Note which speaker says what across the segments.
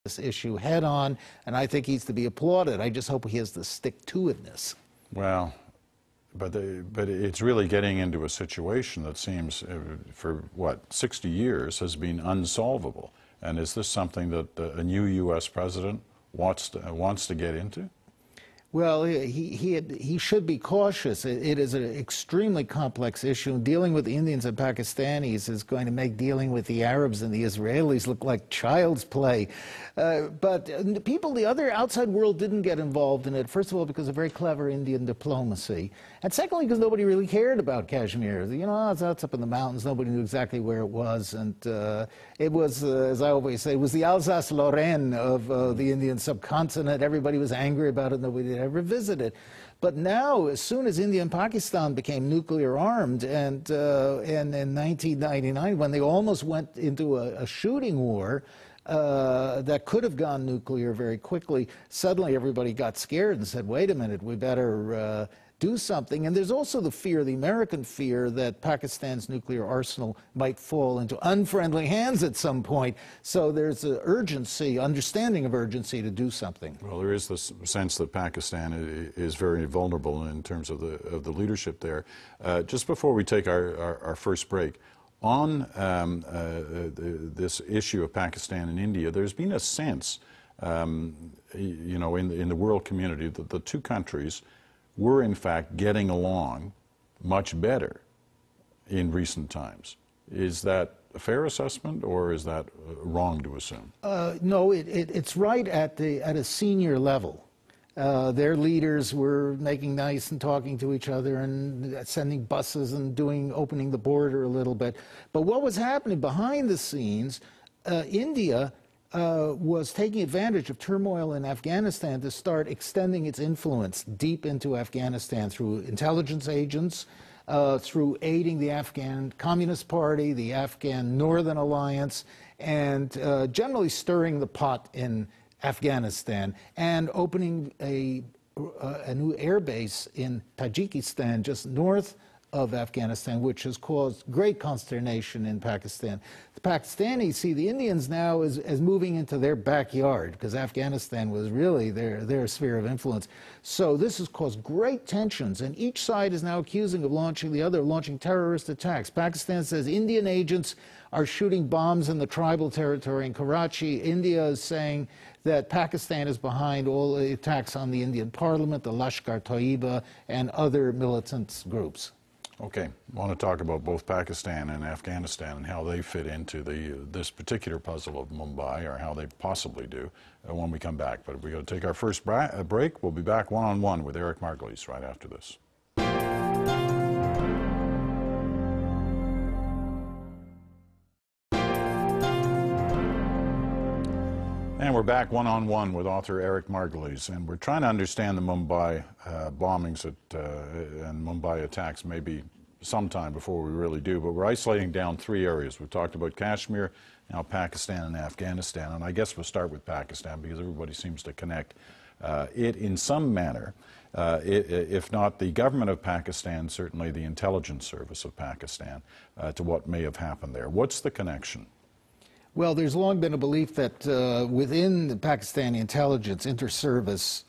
Speaker 1: this issue head on, and I think he's to be applauded. I just hope he has the stick-to-itness.
Speaker 2: Well, but it's really getting into a situation that seems, for what, 60 years has been unsolvable. And is this something that a new U.S. president wants to get into?
Speaker 1: Well, he should be cautious. It is an extremely complex issue. Dealing with the Indians and Pakistanis is going to make dealing with the Arabs and the Israelis look like child's play. But the other outside world didn't get involved in it, first of all, because of very clever Indian diplomacy. And secondly, because nobody really cared about Kashmir. You know, it's up in the mountains. Nobody knew exactly where it was. And it was, as I always say, it was the Alsace-Lorraine of the Indian subcontinent. Everybody was angry about it. Nobody did ever visit it. But now, as soon as India and Pakistan became nuclear armed, and in 1999, when they almost went into a shooting war that could have gone nuclear very quickly, suddenly everybody got scared and said, wait a minute, we better do something. And there's also the fear, the American fear, that Pakistan's nuclear arsenal might fall into unfriendly hands at some point. So there's an urgency, understanding of urgency to do something.
Speaker 2: Well, there is this sense that Pakistan is very vulnerable in terms of the leadership there. Just before we take our first break, on this issue of Pakistan and India, there's been a sense, you know, in the world community that the two countries were in fact getting along much better in recent times. Is that a fair assessment, or is that wrong to assume?
Speaker 1: No, it's right at a senior level. Their leaders were making nice and talking to each other and sending buses and opening the border a little bit. But what was happening behind the scenes, India was taking advantage of turmoil in Afghanistan to start extending its influence deep into Afghanistan through intelligence agents, through aiding the Afghan Communist Party, the Afghan Northern Alliance, and generally stirring the pot in Afghanistan, and opening a new air base in Tajikistan, just north of Afghanistan, which has caused great consternation in Pakistan. The Pakistanis see the Indians now as moving into their backyard, because Afghanistan was really their sphere of influence. So this has caused great tensions, and each side is now accusing the other of launching terrorist attacks. Pakistan says Indian agents are shooting bombs in the tribal territory in Karachi. India is saying that Pakistan is behind all the attacks on the Indian parliament, the Lashkar-Taiba, and other militant groups.
Speaker 2: Okay, I want to talk about both Pakistan and Afghanistan and how they fit into this particular puzzle of Mumbai, or how they possibly do, when we come back. But we're going to take our first break. We'll be back one-on-one with Eric Margulies right after this. And we're back one-on-one with author Eric Margulies, and we're trying to understand the Mumbai bombings and Mumbai attacks maybe sometime before we really do, but we're isolating down three areas. We've talked about Kashmir, now Pakistan and Afghanistan, and I guess we'll start with Pakistan because everybody seems to connect it in some manner, if not the government of Pakistan, certainly the intelligence service of Pakistan, to what may have happened there. What's the connection?
Speaker 1: Well, there's long been a belief that within the Pakistani intelligence, inter-service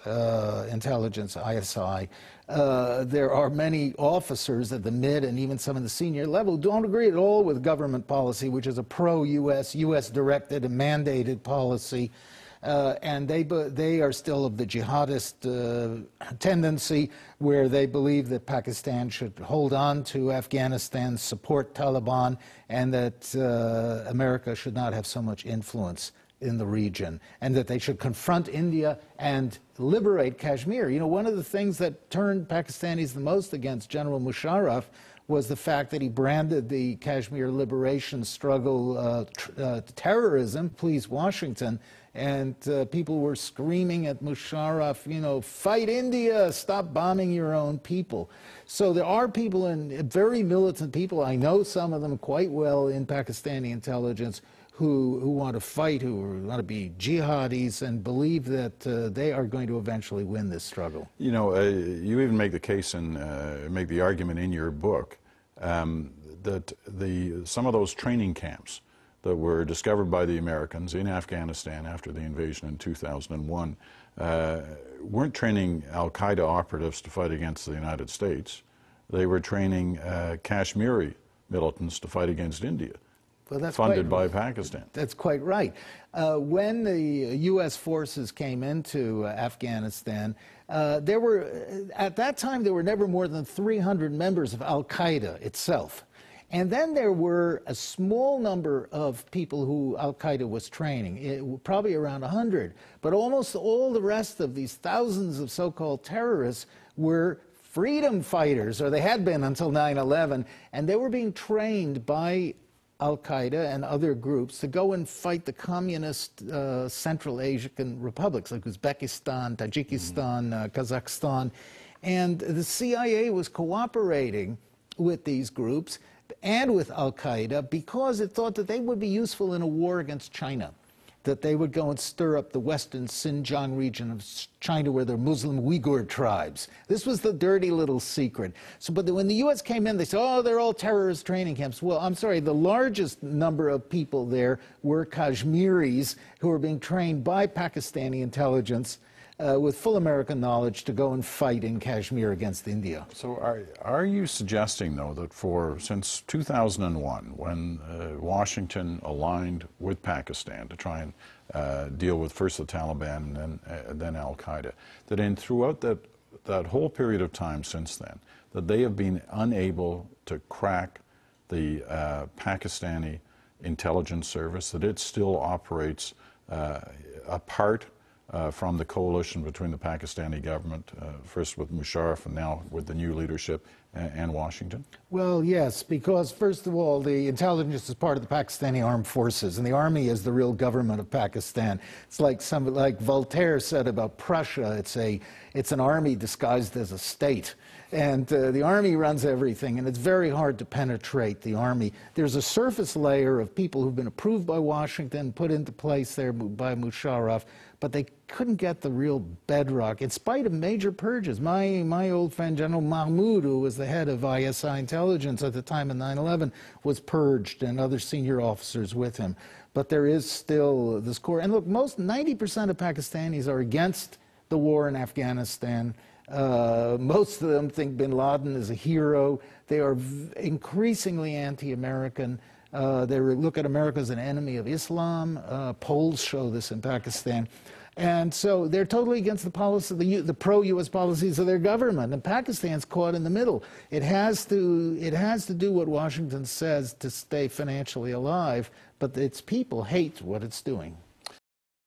Speaker 1: intelligence, ISI, there are many officers at the mid and even some of the senior level who don't agree at all with government policy, which is a pro-U.S., U.S.-directed and mandated policy. And they are still of the jihadist tendency, where they believe that Pakistan should hold on to Afghanistan, support Taliban, and that America should not have so much influence in the region, and that they should confront India and liberate Kashmir. You know, one of the things that turned Pakistanis the most against General Musharraf was the fact that he branded the Kashmir liberation struggle terrorism, please Washington, and people were screaming at Musharraf, you know, fight India, stop bombing your own people. So there are people, very militant people, I know some of them quite well in Pakistani intelligence, who want to fight, who want to be jihadis, and believe that they are going to eventually win this struggle.
Speaker 2: You know, you even make the case and make the argument in your book that some of those training camps that were discovered by the Americans in Afghanistan after the invasion in 2001 weren't training al-Qaeda operatives to fight against the United States. They were training Kashmiri militants to fight against India,
Speaker 1: well,
Speaker 2: funded by Pakistan.
Speaker 1: That's quite right. When the U.S. forces came into Afghanistan, at that time, there were never more than 300 members of al-Qaeda itself. And then there were a small number of people who al-Qaeda was training, probably around 100. But almost all the rest of these thousands of so-called terrorists were freedom fighters, or they had been until 9/11, and they were being trained by al-Qaeda and other groups to go and fight the communist Central Asian republics like Uzbekistan, Tajikistan, Kazakhstan. And the CIA was cooperating with these groups and with al-Qaeda because it thought that they would be useful in a war against China, that they would go and stir up the western Xinjiang region of China where there are Muslim Uyghur tribes. This was the dirty little secret. So, but when the U.S. came in, they said, oh, they're all terrorist training camps. Well, I'm sorry, the largest number of people there were Kashmiris who were being trained by Pakistani intelligence with full American knowledge to go and fight in Kashmir against India.
Speaker 2: So are you suggesting, though, that since 2001, when Washington aligned with Pakistan to try and deal with first the Taliban and then al-Qaeda, that throughout that whole period of time since then, that they have been unable to crack the Pakistani intelligence service, that it still operates apart from the coalition between the Pakistani government, first with Musharraf and now with the new leadership, and Washington?
Speaker 1: Well, yes, because first of all, the intelligence is part of the Pakistani armed forces, and the army is the real government of Pakistan. It's like Voltaire said about Prussia. It's an army disguised as a state. And the army runs everything, and it's very hard to penetrate the army. There's a surface layer of people who've been approved by Washington, put into place there by Musharraf, but they couldn't get the real bedrock, in spite of major purges. My old friend General Mahmoud, who was the head of ISI intelligence at the time of 9/11, was purged, and other senior officers with him. But there is still this core. And look, 90% of Pakistanis are against the war in Afghanistan. Most of them think bin Laden is a hero. They are increasingly anti-American. They look at America as an enemy of Islam. Polls show this in Pakistan. And so they're totally against the policy, the pro-U.S. policies of their government. And Pakistan's caught in the middle. It has to do what Washington says to stay financially alive, but its people hate what it's doing.